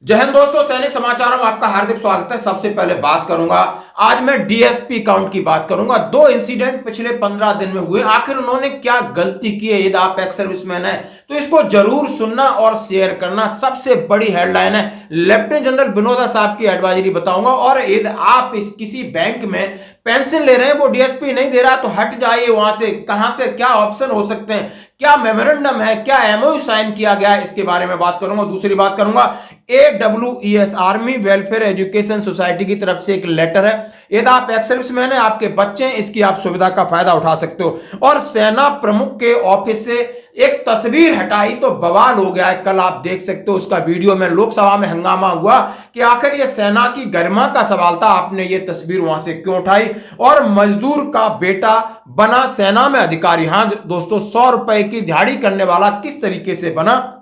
जय हिंद दोस्तों, सैनिक समाचारों में आपका हार्दिक स्वागत है। सबसे पहले बात करूंगा, आज मैं डीएसपी काउंट की बात करूंगा। दो इंसिडेंट पिछले 15 दिन में हुए, आखिर उन्होंने क्या गलती की है। यदि आप एक्स सर्विसमैन है तो इसको जरूर सुनना और शेयर करना। सबसे बड़ी हेडलाइन है, लेफ्टिनेंट जनरल विनोदा साहब की एडवाइजरी बताऊंगा। और यदि आप इस किसी बैंक में पेंशन ले रहे हैं, वो डीएसपी नहीं दे रहा, तो हट जाइए वहां से। कहां से क्या ऑप्शन हो सकते हैं, क्या मेमोरेंडम है, क्या एमओयू साइन किया गया है, इसके बारे में बात करूंगा। दूसरी बात करूंगा, AWES army welfare education society की तरफ से एक लेटर है। यदि आप एक्स सर्विसमैन है, आपके बच्चे हैं, इसकी आप सुविधा का फायदा उठा सकते हो। और सेना प्रमुख के ऑफिस से एक तस्वीर हटाई तो बवाल हो गया है। कल आप देख सकते हो उसका वीडियो में, लोकसभा में हंगामा हुआ कि आखिर ये सेना की गरिमा का सवाल था, आपने ये तस्वीर वहां से क्यों उठाई। और मजदूर का बेटा बना सेना में अधिकारी। हाँ दोस्तों, 100 रुपए की दिहाड़ी करने वाला किस तरीके से बना।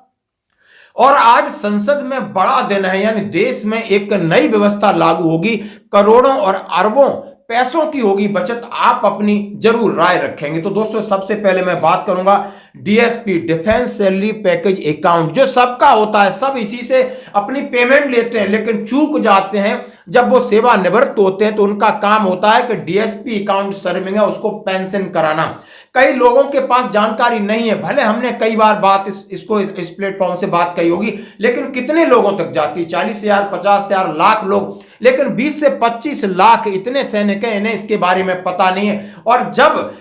और आज संसद में बड़ा दिन है, यानी देश में एक नई व्यवस्था लागू होगी। करोड़ों और अरबों पैसों की होगी बचत। आप अपनी जरूर राय रखेंगे। तो दोस्तों, सबसे पहले मैं बात करूंगा DSP, defence salary package account, जो सबका होता है। सब इसी से अपनी पेमेंट लेते हैं, लेकिन चूक जाते हैं जब वो सेवानिवृत्त होते हैं। तो उनका काम होता है कि डीएसपी अकाउंट सर्विंग है, उसको पेंशन कराना। कई लोगों के पास जानकारी नहीं है। भले हमने कई बार बात इसको इस प्लेटफॉर्म से बात कही होगी, लेकिन कितने लोगों तक जाती है? 40,000, 50,000, लाख लोग, लेकिन 20 से 25 लाख इतने सैनिक हैं, इन्हें इसके बारे में पता नहीं है। और जब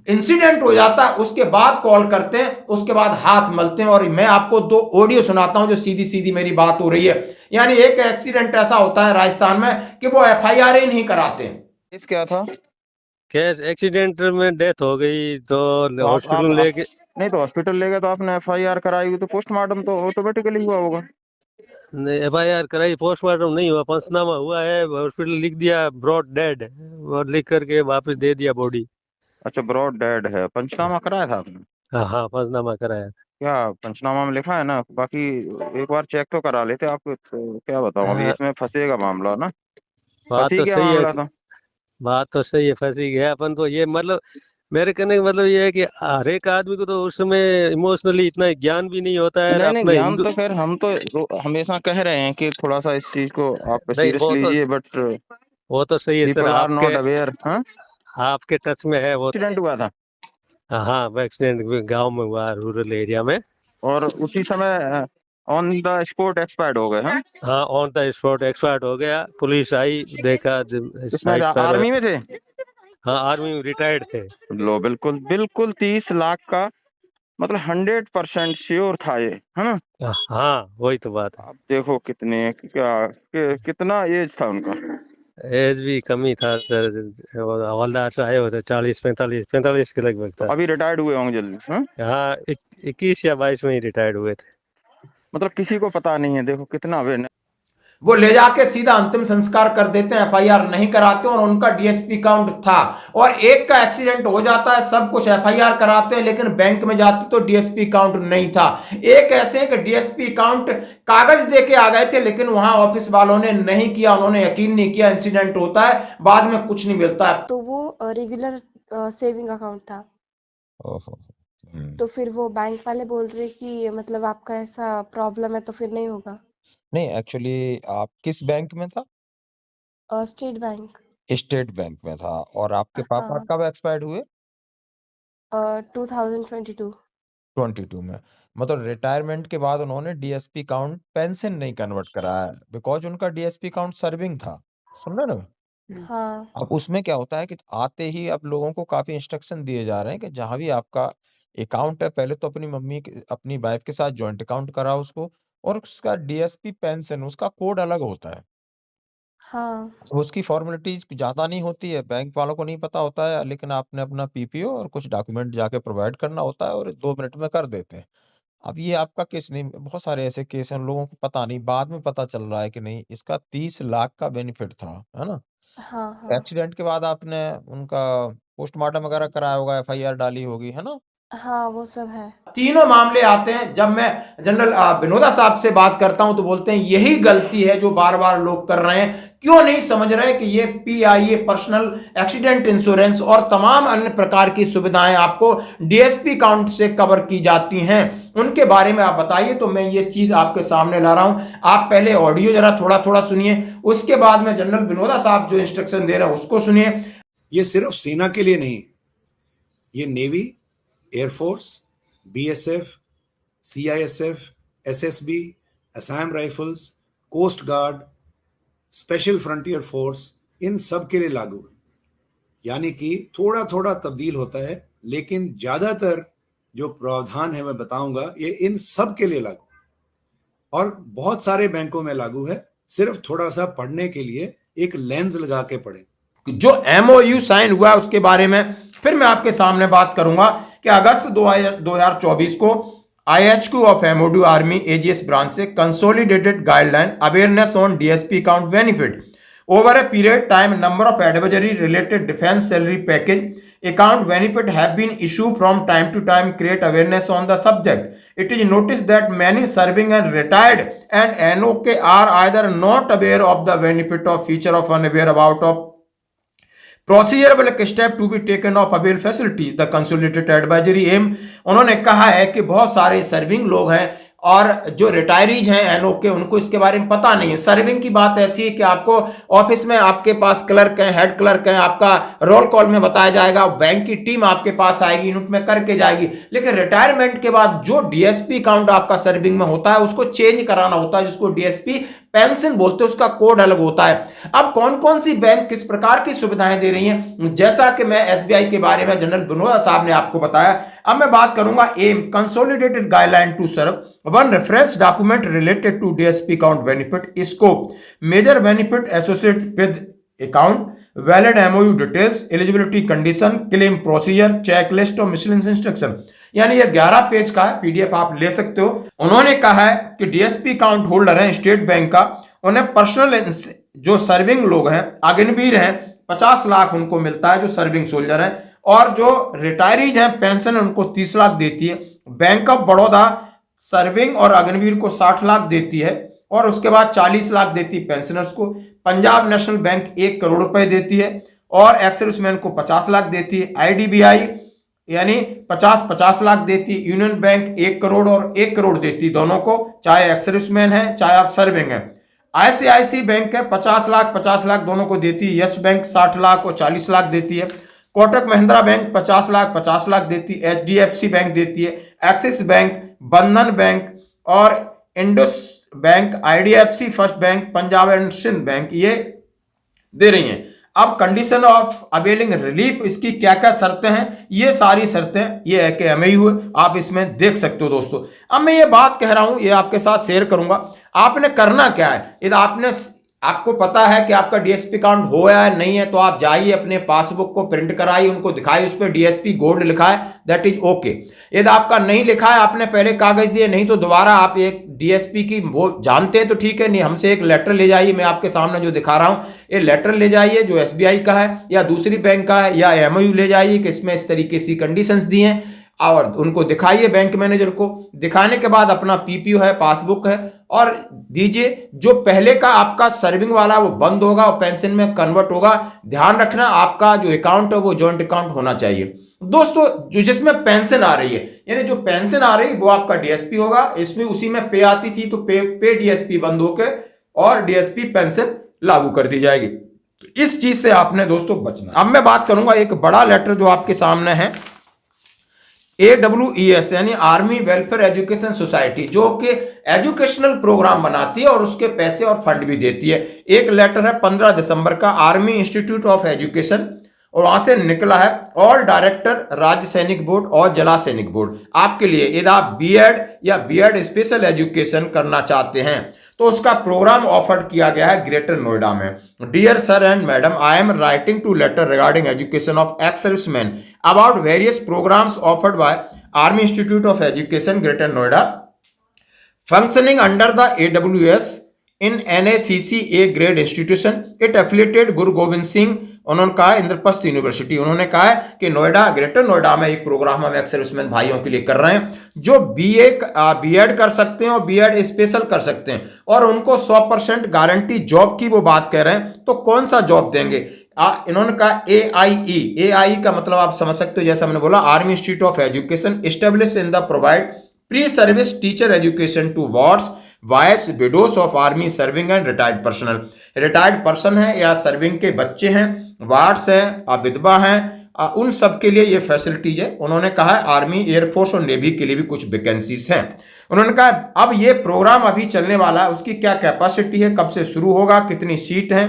इंसिडेंट हो जाता है उसके बाद कॉल करते हैं, उसके बाद हाथ मलते हैं। और मैं आपको दो ऑडियो सुनाता हूं जो सीधी सीधी मेरी बात हो रही है। यानी एक एक्सीडेंट ऐसा होता है राजस्थान में कि वो एफआईआर ही नहीं कराते। केस क्या था? केस एक्सीडेंट में डेथ हो गई तो तो हॉस्पिटल लेके नहीं, तो हॉस्पिटल ले गए तो आपने एफआईआर कराई होगी, तो पोस्टमार्टम तो ऑटोमेटिकली हुआ होगा। एफआईआर कराई, पोस्टमार्टम नहीं हुआ, पंचनामा हुआ है, हॉस्पिटल लिख दिया ब्रॉड डेड और लिख करके वापस दे दिया बॉडी। अच्छा, ब्रॉड डेड है। पंचनामा कराया था आपने? हाँ हाँ, पंचनामा कराया। क्या पंचनामा में लिखा है ना? बाकी एक बार चेक तो करा लेते आपको। तो क्या बताऊं, अभी हाँ, इसमें फंसेगा मामला ना। बात फंसी तो गया सही है। मामला था। बात तो सही है, फंसी गया अपन तो। ये मतलब मेरे कहने का मतलब ये है कि हर एक आदमी को तो उस समय इमोशनली इतना ज्ञान भी नहीं होता है। नहीं नहीं, अपना ज्ञान हिंदू, तो खैर हम तो हमेशा कह रहे हैं कि थोड़ा सा इस चीज को आप नहीं सीरियस लीजिए, बट वो तो सही है सर। पीपल आर आपके नॉट अवेयर। हाँ, आपके टच में है वो। एक्सीडेंट हुआ था हाँ, एक्सीडेंट गांव में हुआ, रूरल एरिया में। और उसी समय ऑन द स्पॉट एक्सपायर्ड हो गए। हाँ, हाँ, ऑन द स्पॉट एक्सपायर्ड हो गया। पुलिस आई, देखा इसमें साइड पर। आर्मी में थे। हाँ, आर्मी में रिटायर्ड थे। लो, बिल्कुल बिल्कुल 30 लाख का, मतलब 100% श्योर था ये, है ना? हाँ, वही तो बात है। आप देखो कितने कितना एज था उनका। एज भी कमी था सर। हवलदार से आए होते 40, 45, 45 के लगभग तो था। अभी रिटायर्ड हुए होंगे जल्दी। हाँ, हाँ, 21 या 22 में ही रिटायर्ड हुए थे। मतलब किसी को पता नहीं है। देखो कितना अवेयरनेस। वो ले जाके सीधा अंतिम संस्कार कर देते हैं, एफआईआर नहीं कराते। और उनका डीएसपी काउंट था। और एक का एक्सीडेंट हो जाता है, सब कुछ एफआईआर कराते हैं, लेकिन बैंक में जाते तो डीएसपी काउंट नहीं था। एक ऐसे हैं कि डीएसपी काउंट कागज दे के आ गए थे, लेकिन वहां ऑफिस वालों ने नहीं किया, उन्होंने यकीन नहीं किया। इंसिडेंट होता है, बाद में कुछ नहीं मिलता है। तो वो रेगुलर सेविंग अकाउंट था। ओहो। तो फिर वो बैंक वाले बोल रहे कि मतलब आपका ऐसा प्रॉब्लम है तो फिर नहीं होगा। नहीं, एक्चुअली आप किस बैंक में था? State bank. स्टेट बैंक में था। और आपके पापा हाँ, कब एक्सपायर्ड हुए? 2022। 22 में। मतलब रिटायरमेंट के बाद उन्होंने डीएसपी काउंट पेंशन नहीं कन्वर्ट कराया, बिकॉज उनका डीएसपी काउंट सर्विंग था। सुन रहे ना? हाँ, अब उसमें क्या होता है कि आते ही अब लोगों को काफी इंस्ट्रक्शन दिए जा रहे हैं कि जहां भी आपका अकाउंट है, पहले तो अपनी वाइफ के साथ जॉइंट अकाउंट कराओ उसको। और उसका डीएसपी पेंशन, उसका कोड अलग होता है। हाँ, तो उसकी फॉर्मेलिटीज ज्यादा नहीं होती है, बैंक वालों को नहीं पता होता है, लेकिन आपने अपना पीपीओ और कुछ डॉक्यूमेंट जाके प्रोवाइड करना होता है और 2 मिनट में कर देते हैं। अब ये आपका केस नहीं, बहुत सारे ऐसे केस हैं, लोगों को पता नहीं, बाद में पता चल रहा है कि नहीं, इसका 30 लाख का बेनिफिट था, है ना? हाँ, हाँ, एक्सीडेंट के बाद आपने उनका पोस्टमार्टम वगैरह कराया होगा, एफआईआर डाली होगी, है ना? हाँ, वो सब है। तीनों मामले आते हैं। जब मैं जनरल विनोदा साहब से बात करता हूं तो बोलते हैं यही गलती है जो बार बार लोग कर रहे हैं, क्यों नहीं समझ रहे कि ये पीआईए पर्सनल एक्सीडेंट इंश्योरेंस और तमाम अन्य प्रकार की सुविधाएं आपको डीएसपी अकाउंट से कवर की जाती हैं, उनके बारे में आप बताइए। तो मैं ये चीज आपके सामने ला रहा हूं। आप पहले ऑडियो जरा थोड़ा थोड़ा सुनिए, उसके बाद में जनरल विनोदा साहब जो इंस्ट्रक्शन दे रहे हैं उसको सुनिए। ये सिर्फ सेना के लिए नहीं, ये navy, air force, BSF, CISF, SSB, Assam rifles, coast guard, special frontier force, इन सब के लिए लागू है। यानी कि थोड़ा थोड़ा तब्दील होता है, लेकिन ज्यादातर जो प्रावधान है मैं बताऊंगा ये इन सब के लिए लागू है और बहुत सारे बैंकों में लागू है। सिर्फ थोड़ा सा पढ़ने के लिए एक लेंस लगा के पढ़ें। जो एमओयू साइन हुआ है उसके बारे में फिर मैं आपके सामने बात करूंगा कि अगस्त 2024 को IHQ of MOD army AGS branch से consolidated guideline awareness on DSP account benefit over a period time number of advisory related defence salary package account benefit have been issue from time to time create awareness on the subject. It is noticed that many serving and retired and NOK are either not aware of the benefit of feature of unaware about of procedural step to be taken of avail facilities the consolidated advisory एम. उन्होंने कहा है कि बहुत सारे serving लोग हैं और जो रिटायरीज हैं एनओके, उनको इसके बारे में पता नहीं है. सर्विंग की बात ऐसी है कि आपको ऑफिस में आपके पास क्लर्क हैं, हेड क्लर्क हैं, आपका रोल कॉल में बताया जाएगा, बैंक की टीम आपके पास आएगी, यूनिट में करके जाएगी. लेकिन रिटायरमेंट के बाद जो डीएसपी अकाउंट आपका सर्विंग में होता है उसको चेंज कराना होता है, जिसको डीएसपी पेंशन बोलते हैं, उसका कोड अलग होता है. अब कौन कौन सी बैंक किस प्रकार की सुविधाएं दे रही हैं, जैसा कि मैं एसबीआई के बारे में जनरल विनोदा साहब ने आपको बताया. अब मैं बात करूंगा M consolidated guideline to serve one reference document related to DSP account benefit scope major benefit associated with account valid MOU details eligibility condition claim procedure checklist और मिसलेनियस इंस्ट्रक्शन. यानी ये 11 पेज का है, पीडीएफ आप ले सकते हो. उन्होंने कहा है कि डीएसपी अकाउंट होल्डर हैं स्टेट बैंक का, उन्हें पर्सनल जो सर्विंग लोग हैं, अग्निवीर हैं, 50 लाख उनको मिलता है जो सर्विंग सोल्जर हैं, और जो रिटायरीज हैं पेंशन उनको 30 लाख देती है. बैंक ऑफ बड़ौदा सर्विंग और अग्निवीर को 60 लाख देती है और उसके बाद 40 लाख देती है पेंशनर्स को. पंजाब नेशनल बैंक 1 करोड़ रुपए देती है और एक्स सर्विसमैन को 50 लाख देती है. आईडीबीआई यानी 50-50 लाख देती है. यूनियन बैंक 1 करोड़ और 1 करोड़ देती दोनों को, चाहे एक्स सर्विसमैन है चाहे आप सर्विंग है. आईसीआईसी बैंक है 50 लाख दोनों को देती है. यस बैंक 60 लाख और 40 लाख देती है. कोटक महिंद्रा बैंक 50 लाख देती है. एचडीएफसी बैंक देती है. एक्सिस बैंक, बंधन बैंक और Indus Bank, IDFC First Bank, Punjab and Sind Bank ये दे रही हैं. अब कंडीशन ऑफ अवेलिंग रिलीफ, इसकी क्या क्या शर्तें हैं, ये सारी शर्तें ये है कि एमओयू आप इसमें देख सकते हो दोस्तों. अब मैं ये बात कह रहा हूं, ये आपके साथ शेयर करूंगा. आपने करना क्या है, यदि आपको पता है कि आपका डीएसपी अकाउंट हो या नहीं है, तो आप जाइए अपने पासबुक को प्रिंट कराइए, उनको दिखाइए, उस पर डीएसपी गोल्ड लिखा है, दैट इज ओके. यदि आपका नहीं लिखा है, आपने पहले कागज दिए, नहीं तो दोबारा आप एक डीएसपी की वो जानते हैं तो ठीक है, नहीं हमसे एक लेटर ले जाइए. मैं आपके सामने जो दिखा रहा हूं ये लेटर ले जाइए जो एसबीआई का है या दूसरी बैंक का है, या एमओयू ले जाइए कि इसमें इस तरीके से कंडीशंस दी हैं, और उनको दिखाइए बैंक मैनेजर को. दिखाने के बाद अपना पीपीओ है, पासबुक है और दीजिए. जो पहले का आपका सर्विंग वाला वो बंद होगा और पेंशन में कन्वर्ट होगा. ध्यान रखना आपका जो अकाउंट है वो जॉइंट अकाउंट होना चाहिए दोस्तों. जो जिसमें पेंशन आ रही है, यानी जो पेंशन आ रही है वो आपका डीएसपी होगा. इसमें उसी में पे आती थी तो पे डीएसपी बंद होकर और डीएसपी पेंशन लागू कर दी जाएगी. तो इस चीज से आपने दोस्तों बचना. अब मैं बात करूंगा एक बड़ा लेटर जो आपके सामने है, AWES यानी आर्मी वेलफेयर एजुकेशन सोसाइटी, जो कि एजुकेशनल प्रोग्राम बनाती है और उसके पैसे और फंड भी देती है. एक लेटर है 15 दिसंबर का आर्मी इंस्टीट्यूट ऑफ एजुकेशन, और वहां से निकला है ऑल डायरेक्टर राज्य सैनिक बोर्ड और जिला सैनिक बोर्ड आपके लिए. यदि आप बीएड या बीएड स्पेशल एजुकेशन करना चाहते हैं तो उसका प्रोग्राम ऑफर किया गया है ग्रेटर नोएडा में. Dear sir and madam, I am writing to letter regarding education of ex serviceman about various programmes offered by Army Institute of Education Greater Noida functioning under the AWS in NACC A grade institution it affiliated Guru Gobind Singh, उन्होंने कहा Indraprastha university, उन्होंने कहा है कि Noida, greater Noida में एक programme हम ex serviceman भाइयों के लिए कर रहे हैं जो बीएड कर सकते हैं और बीएड स्पेशल कर सकते हैं, और उनको 100% गारंटी जॉब की वो बात कह रहे हैं। तो कौन सा जॉब देंगे? इन्होंने कहा AIE का मतलब आप समझ सकते हो, जैसा मैंने बोला, Army Institute of Education establish in the provide pre service teacher education to wards wives widows of army serving and retired personnel. Retired person है या सर्विंग के बच्चे हैं, वार्ड्स हैं, विधवा हैं, उन सब के लिए ये फैसिलिटीज है। उन्होंने कहा है आर्मी, एयरफोर्स और नेवी के लिए भी कुछ वैकेंसीज हैं। उन्होंने कहा अब ये प्रोग्राम अभी चलने वाला है, उसकी क्या कैपेसिटी है, कब से शुरू होगा, कितनी सीट हैं।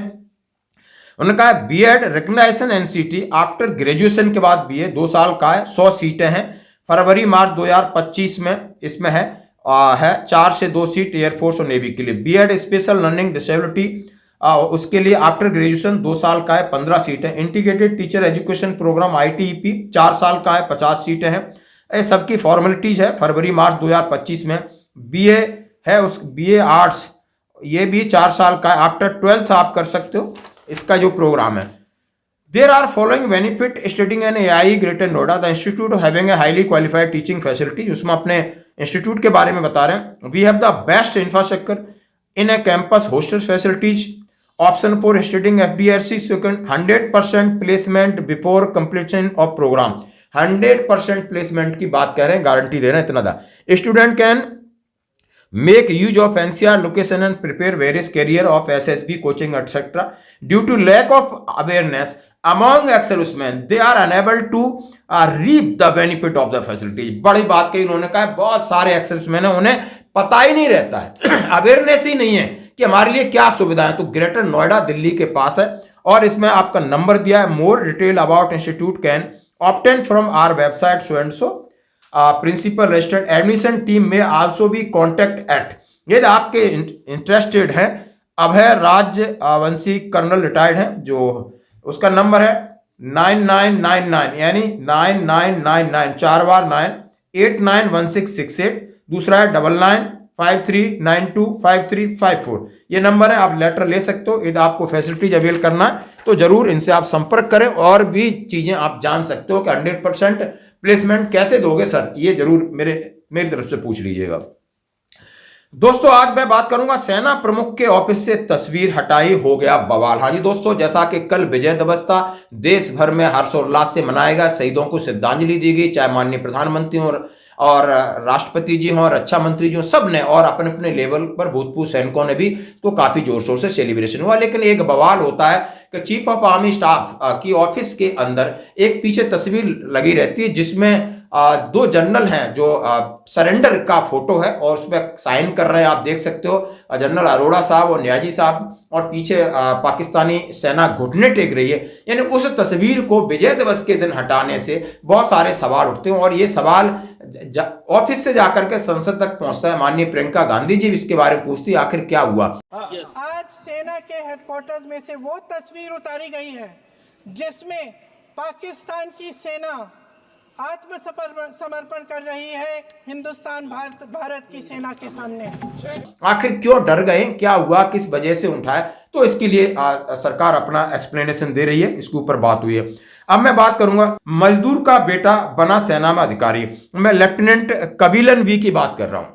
उन्होंने कहा B Ed recognisation NCT after graduation के बाद BA 2 साल का है, 100 सीटें हैं। फरवरी मार्च 2025 में इसमें है 4 से 2 सीट एयरफोर्स और नेवी के लिए। बीएड स्पेशल लर्निंग डिसेबिलिटी उसके लिए आफ्टर ग्रेजुएशन 2 साल का है, 15 सीटें। Integrated teacher education programme ITEP 4 साल का है, 50 सीटें हैं। ये सबकी फॉर्मेलिटीज है। फरवरी मार्च 2025 में BA है, उस BA आर्ट्स ये भी 4 साल का है, आफ्टर 12th आप कर सकते हो इसका जो प्रोग्राम है। There are following benefit studying in AIE Greater Noida. The institute having a highly qualified teaching facility. उसमें अपने इंस्टीट्यूट के बारे में बता रहे हैं। We have the best infrastructure in a campus hostel facilities. Option for studying FDRC second 100% placement before completion of program. 100% placement की बात कर रहे हैं, गारंटी दे रहे हैं, इतना था। Student can make use of NCR location and prepare various career of SSB coaching etc. Due to lack of awareness among ex-servicemen, they are unable to reap the benefit of the facility. बड़ी बात कही उन्होंने कहा, बहुत सारे ex-serviceman हैं उन्हें पता ही नहीं रहता है, अवेयरनेस ही नहीं है कि हमारे लिए क्या सुविधा है। तो ग्रेटर नोएडा दिल्ली के पास है और इसमें आपका नंबर दिया है। More detail about institute can obtain from our website so and so. Principal registered admission team में आल्सो भी कॉन्टेक्ट एट, यदि आपके इंटरेस्टेड हैं। अभय राजवंशी कर्नल रिटायर्ड हैं, जो उसका नंबर है 9999 यानी 9999 4 बार 9 891668। दूसरा है 9953925354। ये नंबर है, आप लेटर ले सकते हो। यदि आपको फैसिलिटीज अवेल करना है तो जरूर इनसे आप संपर्क करें और भी चीजें आप जान सकते हो कि 100% प्लेसमेंट कैसे दोगे सर, ये जरूर मेरी तरफ से पूछ लीजिएगा। दोस्तों आज मैं बात करूंगा सेना प्रमुख के ऑफिस से तस्वीर हटाई, हो गया बवाल। हाँ जी दोस्तों, जैसा कि कल विजय दिवस था, देश भर में हर्षोल्लास से मनाया गया, शहीदों को श्रद्धांजलि दी गई, चाहे माननीय प्रधानमंत्री और राष्ट्रपति जी हों और रक्षा मंत्री जी हों, सब ने और अपने अपने लेवल पर भूतपूर्व सैनिकों ने भी तो काफी जोर शोर से सेलिब्रेशन हुआ। लेकिन एक बवाल होता है कि चीफ ऑफ आर्मी स्टाफ की ऑफिस के अंदर एक पीछे तस्वीर लगी रहती है जिसमें 2 जनरल हैं जो सरेंडर का फोटो है और उसमें साइन कर रहे हैं, आप देख सकते हो, जनरल अरोड़ा साहब और न्याजी साहब, और पीछे पाकिस्तानी सेना घुटने टेक रही है। यानी उस तस्वीर को विजय दिवस के दिन हटाने से बहुत सारे सवाल उठते हैं और ये सवाल ऑफिस से जाकर के संसद तक पहुंचता है। माननीय प्रियंका गांधी जी इसके बारे में पूछती है आखिर क्या हुआ। आज सेना के हेडक्वार्टर्स में से वो तस्वीर उतारी गई है जिसमें पाकिस्तान की सेना आत्मसमर्पण कर रही है हिंदुस्तान भारत की सेना के सामने। आखिर क्यों डर गए, क्या हुआ, किस वजह से उठाए, तो इसके लिए सरकार अपना एक्सप्लेनेशन दे रही है, इसके ऊपर बात हुई है। अब मैं बात करूंगा मजदूर का बेटा बना सेना में अधिकारी। मैं लेफ्टिनेंट कविलन वी की बात कर रहा हूं।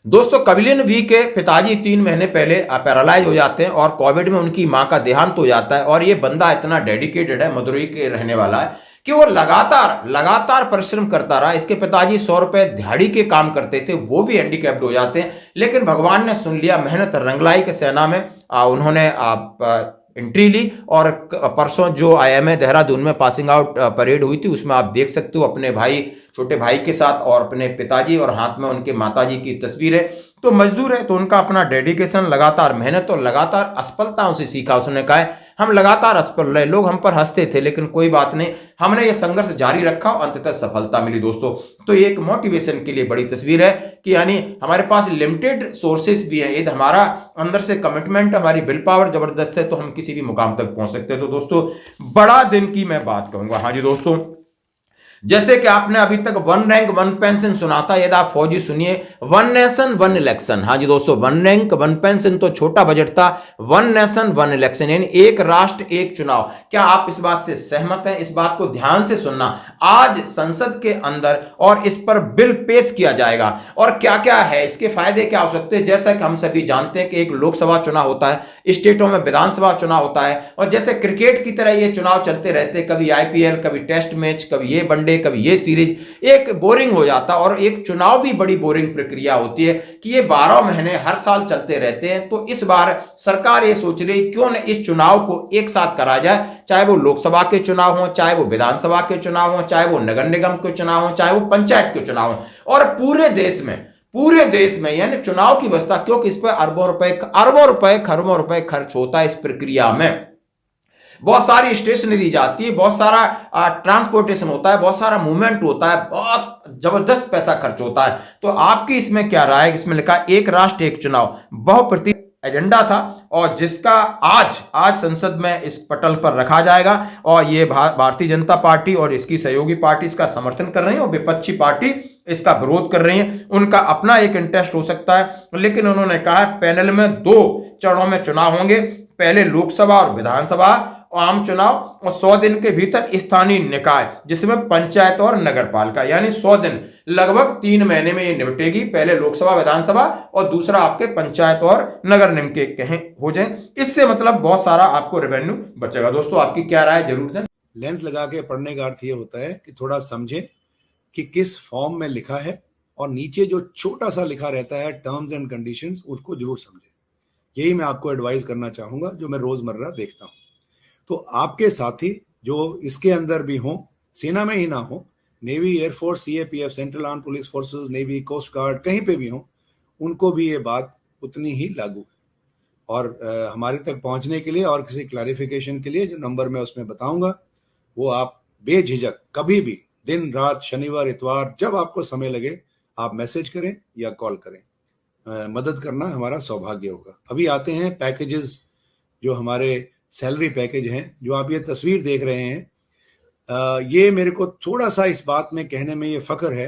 दोस्तों कविलन वी के पिताजी 3 महीने पहले पैरालाइज हो जाते हैं और कोविड में उनकी मां का देहांत हो जाता है। और ये बंदा इतना डेडिकेटेड है, मदुरई के रहने वाला है, कि वो लगातार परिश्रम करता रहा। इसके पिताजी 100 रुपए दिहाड़ी के काम करते थे, वो भी हैंडीकैप्ड हो जाते हैं, लेकिन भगवान ने सुन लिया, मेहनत रंगलाई के सेना में उन्होंने एंट्री ली। और परसों जो IMA देहरादून में पासिंग आउट परेड हुई थी उसमें आप देख सकते हो अपने भाई, छोटे भाई के साथ और अपने पिताजी, और हाथ में उनके माताजी की तस्वीर है। तो मजदूर है तो उनका अपना डेडिकेशन, लगातार मेहनत और लगातार असफलताओं से सीखा। उसने कहा है हम लगातार असफल रहे, लोग हम पर हंसते थे लेकिन कोई बात नहीं, हमने ये संघर्ष जारी रखा और अंततः सफलता मिली। दोस्तों तो ये एक मोटिवेशन के लिए बड़ी तस्वीर है कि यानी हमारे पास लिमिटेड सोर्सेस भी हैं, यदि हमारा अंदर से कमिटमेंट, हमारी विल पावर जबरदस्त है तो हम किसी भी मुकाम तक पहुंच सकते हैं। तो दोस्तों बड़ा दिन की मैं बात कहूंगा। हाँ जी दोस्तों, जैसे कि आपने अभी तक वन रैंक वन पेंशन सुना था, यदि आप फौजी सुनिए, वन नेशन वन इलेक्शन। हाँ जी दोस्तों, वन रैंक वन पेंशन तो छोटा बजट था, वन नेशन वन इलेक्शन यानी एक राष्ट्र एक चुनाव। क्या आप इस बात से सहमत हैं? इस बात को ध्यान से सुनना। आज संसद के अंदर और इस पर बिल पेश किया जाएगा और क्या क्या है, इसके फायदे क्या हो सकते हैं। जैसा कि हम सभी जानते हैं कि एक लोकसभा चुनाव होता है, स्टेटों में विधानसभा चुनाव होता है, और जैसे क्रिकेट की तरह ये चुनाव चलते रहते, कभी आईपीएल, कभी टेस्ट मैच, कभी ये वनडे, कभी ये सीरीज, एक बोरिंग हो जाता। और एक चुनाव भी बड़ी बोरिंग प्रक्रिया होती है कि ये 12 महीने हर साल चलते रहते हैं। तो इस बार सरकार ये सोच रही क्यों न इस चुनाव को एक साथ करा जाए, चाहे वो लोकसभा के चुनाव हो, चाहे वो विधानसभा के चुनाव हो, चाहे वो नगर निगम के चुनाव हो, चाहे वो पंचायत के चुनाव हो, और पूरे देश में यानी चुनाव की व्यवस्था, क्योंकि इस पर अरबों रुपए खरबों रुपए खर्च होता है। इस प्रक्रिया में बहुत सारी स्टेशनरी जाती है, बहुत सारा ट्रांसपोर्टेशन होता है, बहुत सारा मूवमेंट होता है, बहुत जबरदस्त पैसा खर्च होता है। तो आपकी इसमें क्या राय है? इसमें लिखा एक राष्ट्र एक चुनाव बहुप्रति एजेंडा था, और जिसका आज संसद में इस पटल पर रखा जाएगा। और ये भारतीय जनता पार्टी और इसकी सहयोगी पार्टी इसका समर्थन कर रही है और विपक्षी पार्टी इसका विरोध कर रही है। उनका अपना एक इंटरेस्ट हो सकता है, लेकिन उन्होंने कहा पैनल में 2 चरणों में चुनाव होंगे, पहले लोकसभा और विधानसभा आम चुनाव, और 100 दिन के भीतर स्थानीय निकाय, जिसमें पंचायत और नगर पालिका, यानी 100 दिन, लगभग 3 महीने में ये निपटेगी। पहले लोकसभा विधानसभा और दूसरा आपके पंचायत और नगर निगम के कहें हो जाए। इससे मतलब बहुत सारा आपको रेवेन्यू बचेगा। दोस्तों आपकी क्या राय जरूर दें। लेंस लगा के पढ़ने का अर्थ ये होता है कि थोड़ा समझें कि किस फॉर्म में लिखा है, और नीचे जो छोटा सा लिखा रहता है टर्म्स एंड कंडीशंस, उसको जरूर समझें। यही मैं आपको एडवाइस करना चाहूंगा, जो मैं रोजमर्रा देखता हूं। तो आपके साथी जो इसके अंदर भी हों, सेना में ही ना हो, navy, air force, CAPF, central arm police forces, navy, coast guard, कहीं पे भी हों, उनको भी ये बात उतनी ही लागू है। और हमारे तक पहुंचने के लिए और किसी क्लैरिफिकेशन के लिए जो नंबर मैं उसमें बताऊंगा, वो आप बेझिझक कभी भी, दिन रात, शनिवार इतवार, जब आपको समय लगे आप मैसेज करें या कॉल करें। मदद करना हमारा सौभाग्य होगा। अभी आते हैं पैकेजेस, जो हमारे सैलरी पैकेज हैं, जो आप ये तस्वीर देख रहे हैं। ये मेरे को थोड़ा सा इस बात में कहने में ये फख्र है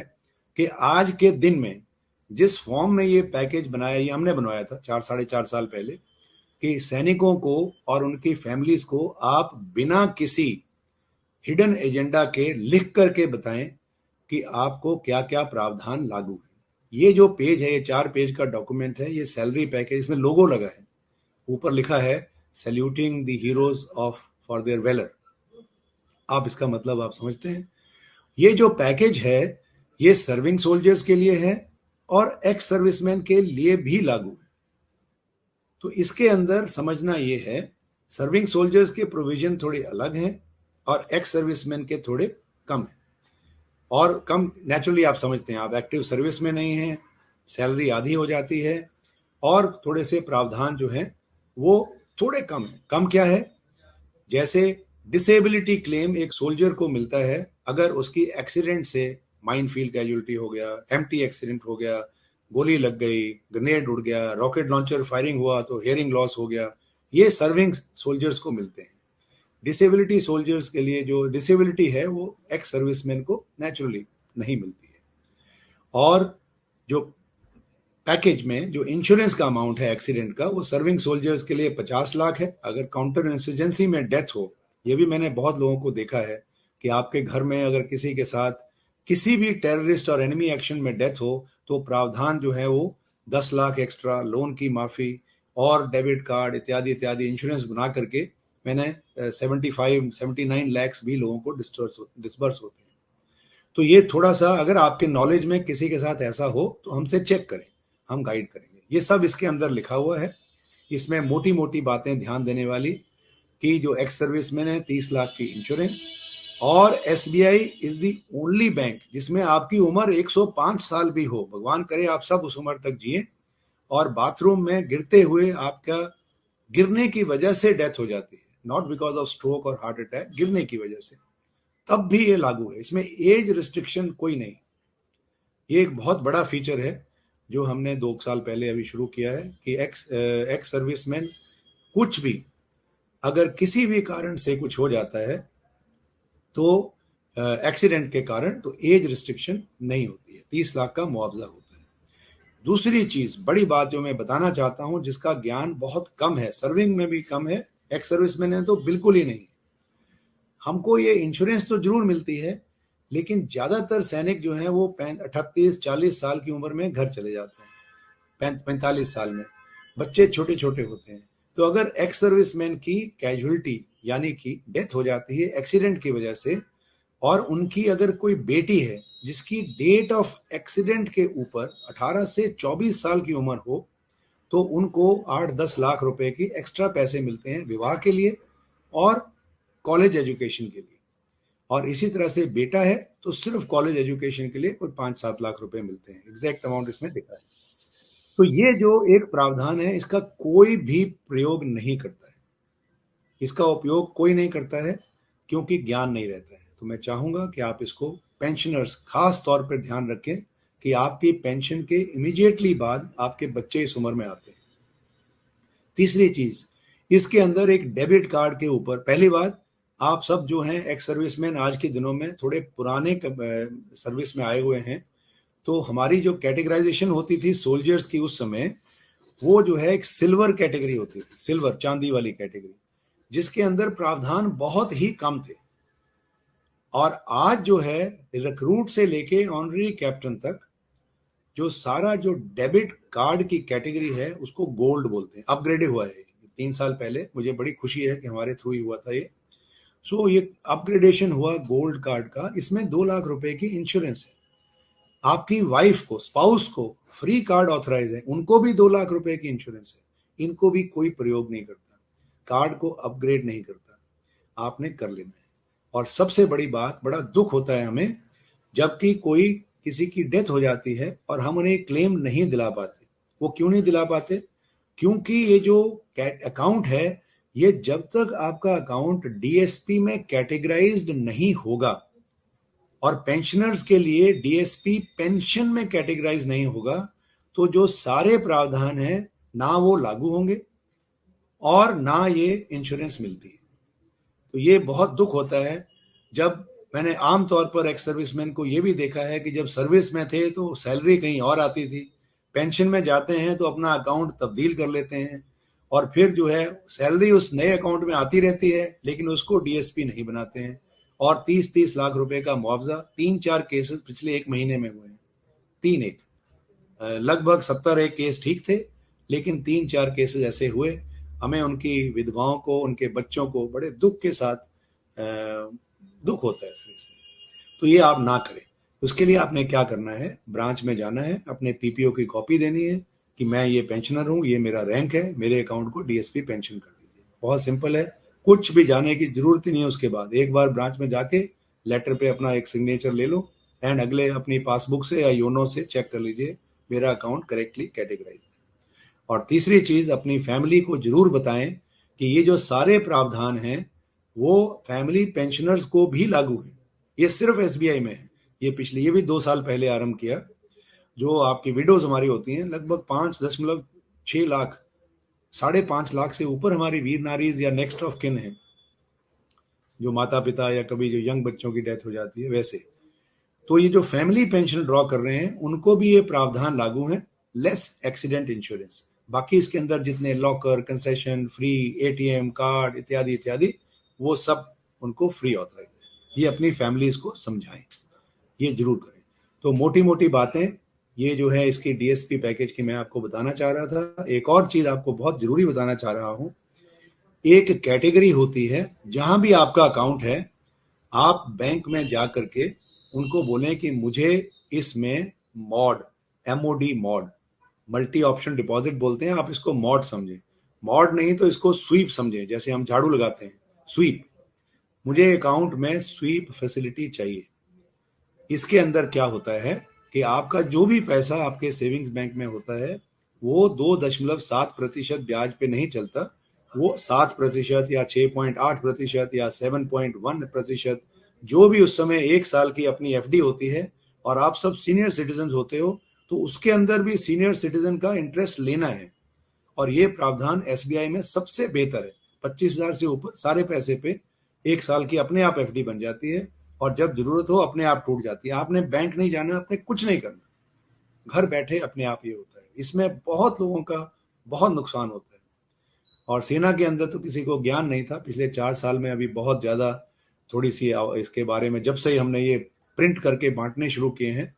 कि आज के दिन में जिस फॉर्म में ये पैकेज बनाया, ये हमने बनवाया था 4-4.5 साल पहले, कि सैनिकों को और उनकी फैमिलीज को आप बिना किसी हिडन एजेंडा के लिख करके बताएं कि आपको क्या क्या प्रावधान लागू है। ये जो पेज है, ये 4 पेज का डॉक्यूमेंट है, ये सैलरी पैकेज, इसमें लोगो लगा है, ऊपर लिखा है saluting the heroes of for their valour. आप इसका मतलब आप समझते हैं। ये जो पैकेज है ये सर्विंग सोल्जर्स के लिए है और एक्स सर्विसमैन के लिए भी लागू है। तो इसके अंदर समझना ये है, सर्विंग सोल्जर्स के प्रोविजन थोड़े अलग हैं और एक्स सर्विसमैन के थोड़े कम हैं। और कम नेचुरली आप समझते हैं, आप एक्टिव सर्विस में नहीं हैं, सैलरी आधी हो जाती है, और थोड़े से प्रावधान जो है वो थोड़े कम है। कम क्या है? जैसे डिसेबिलिटी क्लेम एक सोल्जर को मिलता है अगर उसकी एक्सीडेंट से, माइनफील्ड कैजुअलिटी हो गया, एम्प्टी एक्सीडेंट हो गया, गोली लग गई, ग्रेनेड उड़ गया, रॉकेट लॉन्चर फायरिंग हुआ तो हियरिंग लॉस हो गया, ये सर्विंग सोल्जर्स को मिलते हैं। डिसेबिलिटी सोल्जर्स के लिए जो डिसेबिलिटी है वो एक्स सर्विसमैन को नेचुरली नहीं मिलती है। और जो पैकेज में जो इंश्योरेंस का अमाउंट है एक्सीडेंट का, वो सर्विंग सोल्जर्स के लिए 50 लाख है। अगर काउंटर इंसर्जेंसी में डेथ हो, ये भी मैंने बहुत लोगों को देखा है कि आपके घर में अगर किसी के साथ किसी भी टेररिस्ट और एनिमी एक्शन में डेथ हो तो प्रावधान जो है वो 10 लाख एक्स्ट्रा, लोन की माफी और डेबिट कार्ड इत्यादि इत्यादि इंश्योरेंस बना करके मैंने 79 लैक्स भी लोगों को डिस्बर्स होते हैं। तो ये थोड़ा सा, अगर आपके नॉलेज में किसी के साथ ऐसा हो तो हमसे चेक करें, हम गाइड करेंगे। ये सब इसके अंदर लिखा हुआ है। इसमें मोटी मोटी बातें ध्यान देने वाली कि जो एक्स सर्विसमैन है 30 लाख की इंश्योरेंस, और SBI is the only bank जिसमें आपकी उम्र 105 साल भी हो, भगवान करे आप सब उस उम्र तक जिए, और बाथरूम में गिरते हुए आपका गिरने की वजह से डेथ हो जाती है, नॉट बिकॉज ऑफ स्ट्रोक और हार्ट अटैक, गिरने की वजह से, तब भी ये लागू है। इसमें एज रिस्ट्रिक्शन कोई नहीं। ये एक बहुत बड़ा फीचर है जो हमने 2 साल पहले अभी शुरू किया है कि एक्स सर्विसमैन कुछ भी, अगर किसी भी कारण से कुछ हो जाता है तो एक्सीडेंट के कारण, तो एज रिस्ट्रिक्शन नहीं होती है, 30 लाख का मुआवजा होता है। दूसरी चीज, बड़ी बात जो मैं बताना चाहता हूं, जिसका ज्ञान बहुत कम है, सर्विंग में भी कम है, एक्स सर्विसमैन है तो बिल्कुल ही नहीं। हमको ये इंश्योरेंस तो जरूर मिलती है, लेकिन ज्यादातर सैनिक जो है वो 38-40 साल की उम्र में घर चले जाते हैं, 45 साल में, बच्चे छोटे छोटे होते हैं। तो अगर एक्स सर्विसमैन की कैजुअलिटी यानी कि डेथ हो जाती है एक्सीडेंट की वजह से, और उनकी अगर कोई बेटी है जिसकी डेट ऑफ एक्सीडेंट के ऊपर 18 से 24 साल की उम्र हो, तो उनको 8-10 लाख रुपए की एक्स्ट्रा पैसे मिलते हैं विवाह के लिए और कॉलेज एजुकेशन के लिए। और इसी तरह से बेटा है तो सिर्फ कॉलेज एजुकेशन के लिए कोई 5-7 लाख रुपए मिलते हैं, एग्जैक्ट अमाउंट इसमें लिखा है। तो ये जो एक प्रावधान है, इसका कोई भी प्रयोग नहीं करता है, इसका उपयोग कोई नहीं करता है, क्योंकि ज्ञान नहीं रहता है। तो मैं चाहूंगा कि आप इसको, पेंशनर्स खास तौर पर ध्यान रखें कि आपकी पेंशन के इमीडिएटली बाद आपके बच्चे इस उम्र में आते हैं। तीसरी चीज, इसके अंदर एक डेबिट कार्ड के ऊपर, पहली बात, आप सब जो हैं एक्स सर्विसमैन आज के दिनों में थोड़े पुराने सर्विस में आए हुए हैं, तो हमारी जो कैटेगराइजेशन होती थी सोल्जर्स की उस समय, वो जो है एक सिल्वर कैटेगरी होती थी, सिल्वर चांदी वाली कैटेगरी, जिसके अंदर प्रावधान बहुत ही कम थे। और आज जो है रिक्रूट से लेके ऑनरेरी कैप्टन तक जो सारा जो डेबिट कार्ड की कैटेगरी है उसको गोल्ड बोलते हैं, अपग्रेड हुआ है 3 साल पहले, मुझे बड़ी खुशी है कि हमारे थ्रू ही हुआ था ये। सो ये अपग्रेडेशन हुआ गोल्ड कार्ड का, इसमें 2 लाख रुपए की इंश्योरेंस है। आपकी वाइफ को, स्पाउस को फ्री कार्ड ऑथराइज है, उनको भी 2 लाख रुपए की इंश्योरेंस है, इनको भी कोई प्रयोग नहीं करता, कार्ड को अपग्रेड नहीं करता, आपने कर लेना है। और सबसे बड़ी बात, बड़ा दुख होता है हमें जबकि कोई किसी की डेथ हो जाती है और हम उन्हें क्लेम नहीं दिला पाते। वो क्यों नहीं दिला पाते? क्योंकि ये जो अकाउंट है, ये जब तक आपका अकाउंट डीएसपी में कैटेगराइज्ड नहीं होगा और पेंशनर्स के लिए डीएसपी पेंशन में कैटेगराइज नहीं होगा, तो जो सारे प्रावधान हैं ना वो लागू होंगे और ना ये इंश्योरेंस मिलती है। तो ये बहुत दुख होता है। जब मैंने आमतौर पर एक्स सर्विसमैन को ये भी देखा है कि जब सर्विस में थे तो सैलरी कहीं और आती थी, पेंशन में जाते हैं तो अपना अकाउंट तब्दील कर लेते हैं और फिर जो है सैलरी उस नए अकाउंट में आती रहती है, लेकिन उसको डीएसपी नहीं बनाते हैं और 30-30 लाख रुपए का मुआवजा। 3-4 केसेस पिछले 1 महीने में हुए हैं, 3 लगभग 70 केस ठीक थे, लेकिन 3-4 केसेस ऐसे हुए। हमें उनकी विधवाओं को, उनके बच्चों को बड़े दुख के साथ दुख होता है इसमें। तो ये आप ना करें। उसके लिए आपने क्या करना है, ब्रांच में जाना है, अपने पीपीओ की कॉपी देनी है कि मैं ये पेंशनर हूँ, ये मेरा रैंक है, मेरे अकाउंट को डीएसपी पेंशन कर दीजिए। बहुत सिंपल है, कुछ भी जाने की जरूरत ही नहीं है। उसके बाद एक बार ब्रांच में जाके लेटर पे अपना एक सिग्नेचर ले लो एंड अगले अपनी पासबुक से या योनो से चेक कर लीजिए मेरा अकाउंट करेक्टली कैटेगराइज है। और तीसरी चीज, अपनी फैमिली को जरूर बताएं कि ये जो सारे प्रावधान हैं वो फैमिली पेंशनर्स को भी लागू है। ये सिर्फ एसबीआई में है। ये भी 2 साल पहले आरंभ किया। जो आपकी विडोज हमारी होती हैं, लगभग 5.6 लाख, 5.5 लाख से ऊपर हमारी वीर नारीज या नेक्स्ट ऑफ किन है, जो माता पिता या कभी जो यंग बच्चों की डेथ हो जाती है वैसे। तो ये जो फैमिली पेंशन ड्रॉ कर रहे हैं उनको भी ये प्रावधान लागू है, लेस एक्सीडेंट इंश्योरेंस। बाकी इसके अंदर जितने locker, concession, free ATM card इत्यादि इत्यादि, वो सब उनको फ्री ऑथराइज है। ये अपनी फैमिलीज को समझाएं, ये जरूर करें। तो मोटी मोटी बातें ये जो है इसकी डीएसपी पैकेज की मैं आपको बताना चाह रहा था। एक और चीज आपको बहुत जरूरी बताना चाह रहा हूं, एक कैटेगरी होती है जहां भी आपका अकाउंट है, आप बैंक में जा करके उनको बोलें कि मुझे इसमें mod, MoD mod, multi option deposit बोलते हैं, आप इसको मॉड समझें। मॉड नहीं तो इसको स्वीप समझें, जैसे हम झाड़ू लगाते हैं, स्वीप। मुझे अकाउंट में स्वीप फैसिलिटी चाहिए। इसके अंदर क्या होता है कि आपका जो भी पैसा आपके सेविंग्स बैंक में होता है वो 2.7% ब्याज पे नहीं चलता, वो 7% या 6.8% या 7.1%, जो भी उस समय 1 साल की अपनी एफडी होती है और आप सब सीनियर सिटीजन होते हो, तो उसके अंदर भी सीनियर सिटीजन का इंटरेस्ट लेना है। और ये प्रावधान एसबीआई में सबसे बेहतर है। 25,000 से ऊपर सारे पैसे पे 1 साल की अपने आप एफडी बन जाती है और जब जरूरत हो अपने आप टूट जाती है। आपने बैंक नहीं जाना, आपने कुछ नहीं करना, घर बैठे अपने आप ये होता है। इसमें बहुत लोगों का बहुत नुकसान होता है और सेना के अंदर तो किसी को ज्ञान नहीं था। पिछले 4 साल में अभी बहुत ज़्यादा थोड़ी सी इसके बारे में जब से ही हमने ये प्रिंट करके बांटने शुरू किए हैं,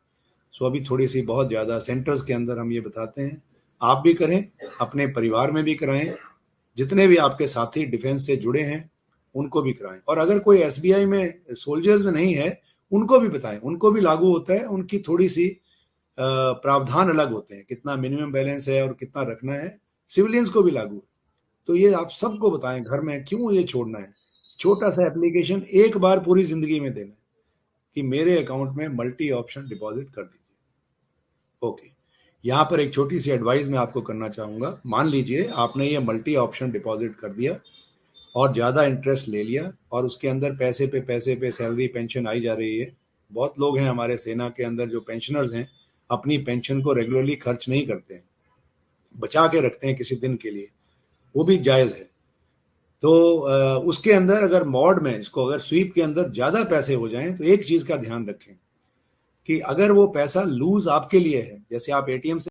सो अभी थोड़ी सी बहुत ज़्यादा सेंटर्स के अंदर हम ये बताते हैं। आप भी करें, अपने परिवार में भी कराएं, जितने भी आपके साथी डिफेंस से जुड़े हैं उनको भी कराएं। और अगर कोई एसबीआई में सोल्जर्स में नहीं है उनको भी बताएं, उनको भी लागू होता है। उनकी थोड़ी सी प्रावधान अलग होते हैं, कितना मिनिमम बैलेंस है और कितना रखना है, सिविलियंस को भी लागू है। तो ये आप सबको बताएं घर में, क्यों ये छोड़ना है। छोटा सा एप्लीकेशन एक बार पूरी जिंदगी में देना है कि मेरे अकाउंट में मल्टी ऑप्शन डिपॉजिट कर दीजिए। ओके, यहाँ पर एक छोटी सी एडवाइस मैं आपको करना चाहूँगा। मान लीजिए आपने ये मल्टी ऑप्शन डिपॉजिट कर दिया और ज़्यादा इंटरेस्ट ले लिया और उसके अंदर पैसे पे सैलरी पेंशन आई जा रही है। बहुत लोग हैं हमारे सेना के अंदर जो पेंशनर्स हैं, अपनी पेंशन को रेगुलरली खर्च नहीं करते हैं, बचा के रखते हैं किसी दिन के लिए, वो भी जायज़ है। तो उसके अंदर अगर मॉड में इसको अगर स्वीप के अंदर ज़्यादा पैसे हो जाएं तो एक चीज़ का ध्यान रखें कि अगर वो पैसा लूज आपके लिए है, जैसे आप एटीएम से